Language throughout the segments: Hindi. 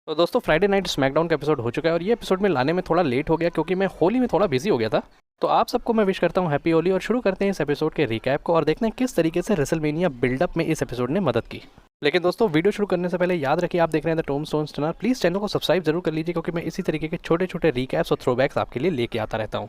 तो दोस्तों फ्राइडे नाइट स्मैकडाउन का एपिसोड हो चुका है और ये एपिसोड में लाने में थोड़ा लेट हो गया क्योंकि मैं होली में थोड़ा बिजी हो गया था। तो आप सबको मैं विश करता हूँ हैप्पी होली और शुरू करते हैं इस एपिसोड के रिकैप को और देखते हैं किस तरीके से रेसलमेनिया बिल्डअप में इस एपिसोड ने मदद की। लेकिन दोस्तों वीडियो शुरू करने से पहले याद रखिए आप देख रहे हैं द टोमस्टोन टनल। प्लीज़ चैनल को सब्सक्राइब जरूर कर लीजिए क्योंकि मैं इसी तरीके के छोटे छोटे रिकैप्स और थ्रोबैक्स आपके लिए लेके आता रहता हूँ।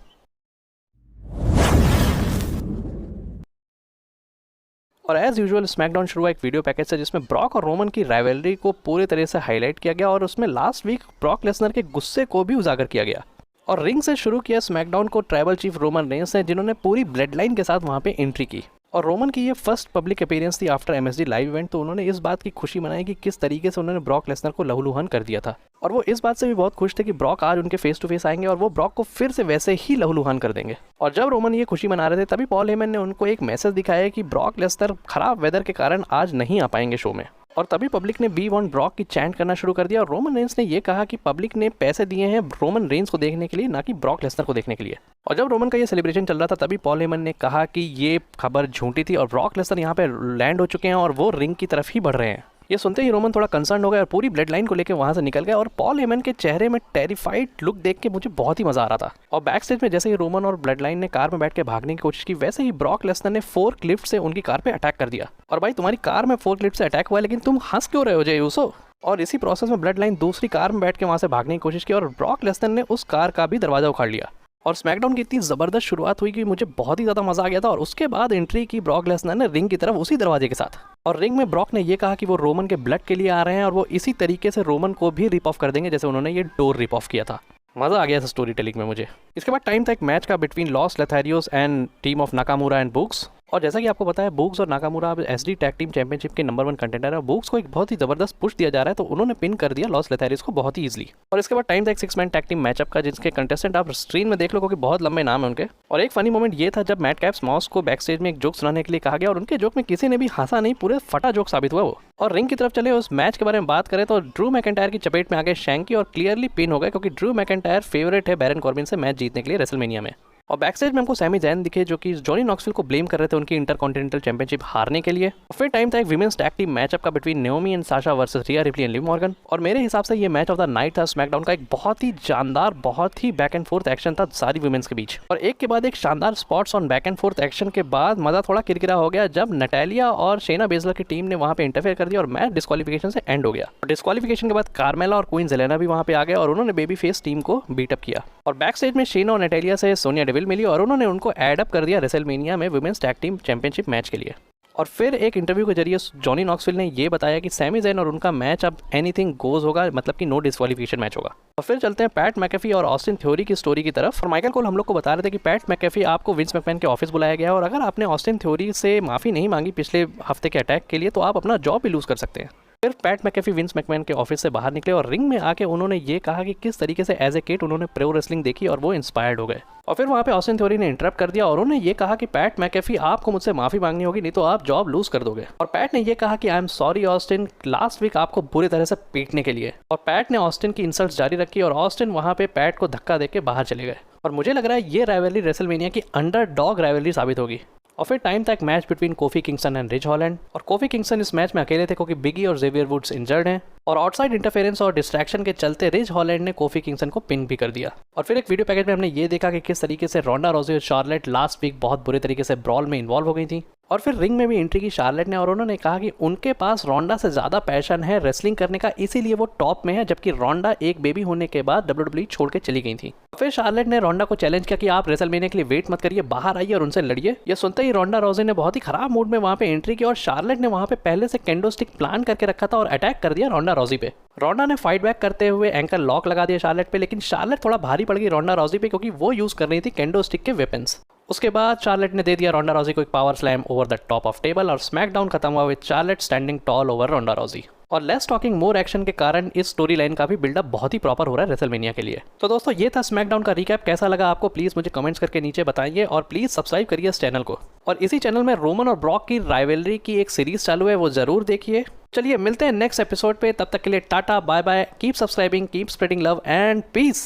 और एज यूजुअल स्मैकडाउन शुरू हुआ एक वीडियो पैकेज से जिसमें ब्रॉक और रोमन की राइवलरी को पूरे तरह से हाईलाइट किया गया और उसमें लास्ट वीक ब्रॉक लेसनर के गुस्से को भी उजागर किया गया। और रिंग से शुरू किया स्मैकडाउन को ट्राइबल चीफ रोमन रेंस ने जिन्होंने पूरी ब्लड लाइन के साथ वहां पे एंट्री की। और रोमन की ये फर्स्ट पब्लिक अपीयरेंस थी आफ्टर एमएसडी लाइव इवेंट, तो उन्होंने इस बात की खुशी मनाई कि किस तरीके से उन्होंने ब्रॉक लेसनर को लहूलुहान कर दिया था। और वो इस बात से भी बहुत खुश थे कि ब्रॉक आज उनके फेस टू फेस आएंगे और वो ब्रॉक को फिर से वैसे ही लहूलुहान कर देंगे। और जब रोमन ये खुशी मना रहे थे तभी पॉल हेमन ने उनको एक मैसेज दिखाया कि ब्रॉक लेसनर खराब वेदर के कारण आज नहीं आ पाएंगे शो में। और तभी पब्लिक ने वी वांट ब्रॉक की चैंट करना शुरू कर दिया और रोमन रेंस ने ये कहा कि पब्लिक ने पैसे दिए हैं रोमन रेंस को देखने के लिए, ना कि ब्रॉक लेसनर को देखने के लिए। और जब रोमन का ये सेलिब्रेशन चल रहा था तभी पॉल हेमन ने कहा कि ये खबर झूठी थी और ब्रॉक लेसनर यहाँ पे लैंड हो चुके हैं और वो रिंग की तरफ ही बढ़ रहे हैं। ये सुनते ही रोमन थोड़ा कंसर्न हो गया और पूरी ब्लड लाइन को लेकर वहां से निकल गया। और पॉल हेमन के चेहरे में टेरिफाइड लुक देख के मुझे बहुत ही मजा आ रहा था। और बैक स्टेज में जैसे ही रोमन और ब्लड लाइन ने कार में बैठ के भागने की कोशिश की वैसे ही ब्रॉक लेसनर ने फोर्क लिफ्ट से उनकी कार पे अटैक कर दिया। और भाई तुम्हारी कार में फोर्क लिफ्ट से अटैक हुआ है लेकिन तुम हंस क्यों रहे हो जय यूसो। और इसी प्रोसेस में ब्लड लाइन दूसरी कार में बैठ के वहां से भागने की कोशिश की और ब्रॉक लेसनर ने उस कार का भी दरवाजा उखाड़ लिया। और स्मैकडाउन की इतनी ज़बरदस्त शुरुआत हुई कि मुझे बहुत ही ज़्यादा मजा आ गया था। और उसके बाद एंट्री की ब्रॉक लेसनर ने रिंग की तरफ उसी दरवाजे के साथ। और रिंग में ब्रॉक ने ये कहा कि वो रोमन के ब्लड के लिए आ रहे हैं और वो इसी तरीके से रोमन को भी रिप ऑफ कर देंगे जैसे उन्होंने ये डोर रिप ऑफ किया था। मज़ा आ गया था स्टोरी टेलिंग में मुझे। इसके बाद टाइम था एक मैच का between Los Lotharios and team of Nakamura and Books. और जैसा कि आपको पता है बुक्स और नाकामुरा अब एसडी टैग टीम चैंपियनशिप के नंबर 1 कंटेंडर है। बुक्स को एक बहुत ही जबरदस्त पुश दिया जा रहा है तो उन्होंने पिन कर दिया लॉस लेथारियोस को बहुत ही इजीली। और इसके बाद टाइम था एक 6 मैन टैग टीम मैचअप का जिसके कंटेस्टेंट आप स्क्रीन में देख लो क्योंकि बहुत लंबे नाम है उनके। और एक फनी मोमेंट ये था जब मैट कैप्स मॉस को बैक स्टेज में एक जोक सुनाने के लिए कहा गया और उनके जोक में किसी ने भी हंसा नहीं, पूरे फटा जोक साबित हुआ वो। और रिंग की तरफ चले उस मैच के बारे में बात करें तो ड्रू मैकिंटायर की चपेट में आ गए शैंकी और क्लियरली पिन हो गए क्योंकि ड्रू मैकिंटायर फेवरेट है बैरन कॉर्बिन से मैच जीतने के लिए रेसलमेनिया में। और बैकस्टेज में हमको सैमी जैन दिखे जो कि जॉनी नॉक्सविल को ब्लेम कर रहे थे उनकी इंटरकॉन्टिनेंटल चैंपियनशिप हारने के लिए। और फिर टाइम था एक विमेंस टैग टीम मैचअप का between Naomi and Sasha versus Riya replay and Liv Morgan. और मेरे हिसाब से ये मैच ऑफ द नाइट था स्मैकडाउन का। एक बहुत ही जानदार, बहुत ही बैक एंड फोर्थ एक्शन था सारी विमेंस के बीच। और एक के बाद एक शानदार spots on back and fourth action के बाद मजा थोड़ा किरकिरा हो गया जब नटालिया और शेना बेजलर की टीम ने वहां पे इंटरफेयर कर दिया और मैच डिस्क्वालिफिकेशन से एंड हो गया। डिस्क्वालिफिकेशन के बाद कार्मेला और क्वीन जेलेना भी वहां पे आ गए और उन्होंने बेबी फेस टीम को बीटअप किया। और बैक स्टेज में शेना और नटालिया से सोनिया डेविल मिली और उन्होंने उनको ऐड अप कर दिया रेसलमेनिया में women's tag team championship match के लिए। और फिर एक इंटरव्यू के जरिए जॉनी नॉक्सविल ने ये बताया कि सैमी ज़ैन और उनका मैच अब एनीथिंग गोज होगा, मतलब कि नो डिस्क्वालिफिकेशन मैच होगा। और फिर चलते हैं पैट मैकेफी और ऑस्टिन थ्योरी की स्टोरी की तरफ। और माइकल कोल हम लोग को बता रहे थे कि पैट मैकेफी आपको विंस मैकमैन के ऑफिस बुलाया गया है और अगर आपने ऑस्टिन थ्योरी से माफ़ी नहीं मांगी पिछले हफ्ते के अटैक के लिए तो आप अपना जॉब भी लूज़ कर सकते हैं। फिर पैट मैकेफी विंस मैकमैन के ऑफिस से बाहर निकले और रिंग में आके उन्होंने ये कहा कि किस तरीके से एज ए किड उन्होंने प्रो रेसलिंग देखी और वो इंस्पायर्ड हो गए। और फिर वहाँ पे ऑस्टिन थ्योरी ने इंटरप्ट कर दिया और उन्होंने ये कहा कि पैट मैकेफी आपको मुझसे माफी मांगनी होगी नहीं तो आप जॉब लूज कर दोगे। और पैट ने ये कहा कि I am sorry Austin, last week आपको बुरी तरह से पीटने के लिए। और पैट ने ऑस्टिन की इंसल्ट जारी रखी और ऑस्टिन वहाँ पे पैट को धक्का देके बाहर चले गए। और मुझे लग रहा है ये राइवलरी रेसलमेनिया की अंडरडॉग राइवलरी साबित होगी। और फिर टाइम था एक match between coffee Kingston and ridge Holland. और कोफी किंगस्टन इस मैच में अकेले थे क्योंकि बिगी और जेवियर वुड्स इंजर्ड हैं। और आउटसाइड इंटरफेरेंस और डिस्ट्रैक्शन के चलते रिज हॉलैंड ने कोफी किंगस्टन को पिन भी कर दिया। और फिर एक वीडियो पैकेज में हमने ये देखा कि किस तरीके से रोंडा रोजी और शार्लेट लास्ट वीक बहुत बुरे तरीके से ब्रॉल में इन्वॉल्व हो गई थी। और फिर रिंग में भी एंट्री की शार्लेट ने और उन्होंने कहा कि उनके पास रोंडा से ज़्यादा पैशन है रेसलिंग करने का, इसीलिए वो टॉप में है, जबकि रोंडा एक बेबी होने के बाद WWE छोड़ के चली गई थी। फिर शार्लेट ने रोंडा को चैलेंज किया कि आप रेसलमेनिया के लिए वेट मत करिए, बाहर आइए और उनसे लड़िए। ये सुनते ही रोंडा रोजी ने बहुत ही खराब मूड में वहाँ पे एंट्री की और शार्लेट ने वहाँ पे पहले से केंडो स्टिक प्लान करके रखा था और अटैक कर दिया रोंडा रोजी पे। रोंडा ने फाइट बैक करते हुए एंकल लॉक लगा दिया शार्लेट पे, लेकिन शार्लेट थोड़ा भारी पड़ गई रोंडा रोजी पे क्योंकि वो यूज कर रही थी केंडो स्टिक के वेपन्स। उसके बाद शार्लेट ने दे दिया रोंडा रोजी को एक power slam over the top of table और स्मैकडाउन खत्म हुआ with Charlotte standing tall over Ronda Rousey. और लेस टॉकिंग मोर एक्शन के कारण इस स्टोरी लाइन का भी बिल्डअप बहुत ही प्रॉपर हो रहा है रेसलमेनिया के लिए। तो दोस्तों ये था स्मैकडाउन का रिकैप। कैसा लगा आपको प्लीज़ मुझे कमेंट्स करके नीचे बताइए और प्लीज़ सब्सक्राइब करिए इस चैनल को। और इसी चैनल में रोमन और ब्रॉक की राइवलरी की एक सीरीज चालू है, वो ज़रूर देखिए। चलिए मिलते हैं नेक्स्ट एपिसोड पे, तब तक के लिए ta-ta bye bye, keep subscribing, keep spreading love and piece.